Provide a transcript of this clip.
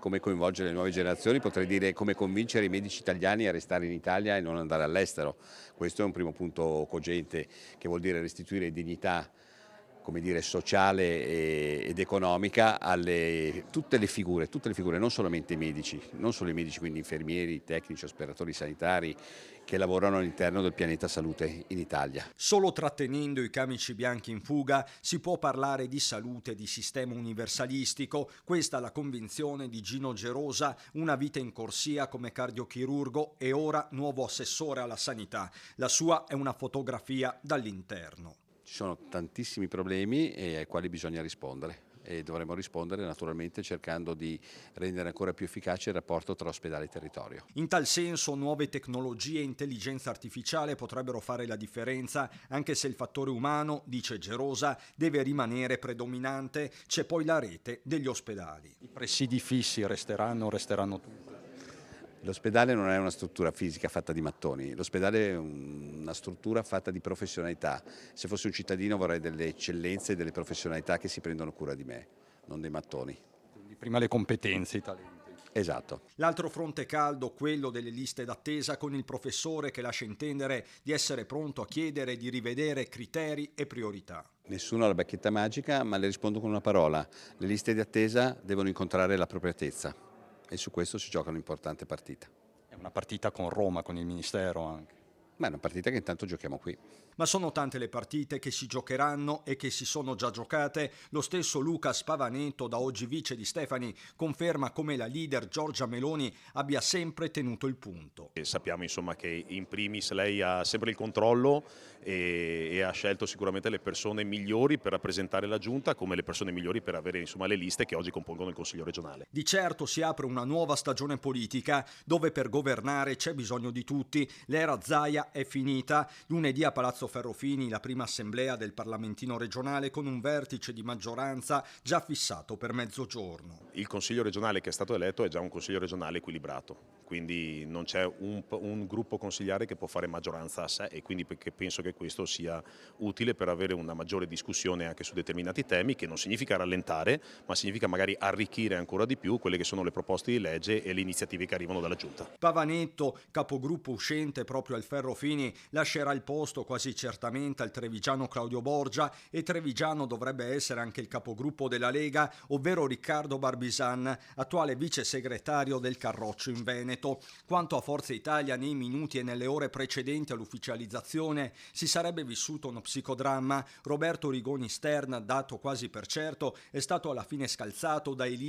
come coinvolgere le nuove generazioni, potrei dire come convincere i medici italiani a restare in Italia e non andare all'estero. Questo è un primo punto cogente, che vuol dire restituire dignità, come dire, sociale ed economica alle tutte le figure, non solamente i medici, non solo i medici, quindi infermieri, tecnici, operatori sanitari che lavorano all'interno del pianeta salute in Italia. Solo trattenendo i camici bianchi in fuga si può parlare di salute e di sistema universalistico. Questa è la convinzione di Gino Gerosa, una vita in corsia come cardiochirurgo e ora nuovo assessore alla sanità. La sua è una fotografia dall'interno. Ci sono tantissimi problemi ai quali bisogna rispondere e dovremo rispondere naturalmente cercando di rendere ancora più efficace il rapporto tra ospedale e territorio. In tal senso nuove tecnologie e intelligenza artificiale potrebbero fare la differenza, anche se il fattore umano, dice Gerosa, deve rimanere predominante. C'è poi la rete degli ospedali. I presidi fissi resteranno tutti. L'ospedale non è una struttura fisica fatta di mattoni, l'ospedale è una struttura fatta di professionalità. Se fossi un cittadino vorrei delle eccellenze e delle professionalità che si prendono cura di me, non dei mattoni. Quindi prima le competenze, i talenti. Esatto. L'altro fronte caldo, quello delle liste d'attesa, con il professore che lascia intendere di essere pronto a chiedere di rivedere criteri e priorità. Nessuno ha la bacchetta magica, ma le rispondo con una parola. Le liste di attesa devono incontrare l'appropriatezza e su questo si gioca un'importante partita. È una partita con Roma, con il Ministero anche. Ma è una partita che intanto giochiamo qui. Ma sono tante le partite che si giocheranno e che si sono già giocate. Lo stesso Lucas Pavaneto, da oggi vice di Stefani, conferma come la leader Giorgia Meloni abbia sempre tenuto il punto. E sappiamo insomma che in primis lei ha sempre il controllo e ha scelto sicuramente le persone migliori per rappresentare la Giunta, come le persone migliori per avere insomma le liste che oggi compongono il Consiglio regionale. Di certo si apre una nuova stagione politica dove per governare c'è bisogno di tutti. L'era Zaia è finita. Lunedì a Palazzo Ferrofini la prima assemblea del Parlamentino regionale con un vertice di maggioranza già fissato per mezzogiorno. Il Consiglio regionale che è stato eletto è già un Consiglio regionale equilibrato, quindi non c'è un gruppo consigliare che può fare maggioranza a sé e quindi perché penso che questo sia utile per avere una maggiore discussione anche su determinati temi, che non significa rallentare, ma significa magari arricchire ancora di più quelle che sono le proposte di legge e le iniziative che arrivano dalla Giunta. Pavanetto, capogruppo uscente proprio al Ferrofini, lascerà il posto quasi certamente al trevigiano Claudio Borgia e trevigiano dovrebbe essere anche il capogruppo della Lega, ovvero Riccardo Barbisan, attuale vice segretario del Carroccio in Veneto. Quanto a Forza Italia, nei minuti e nelle ore precedenti all'ufficializzazione si sarebbe vissuto uno psicodramma. Roberto Rigoni Stern, dato quasi per certo, è stato alla fine scalzato da Elisa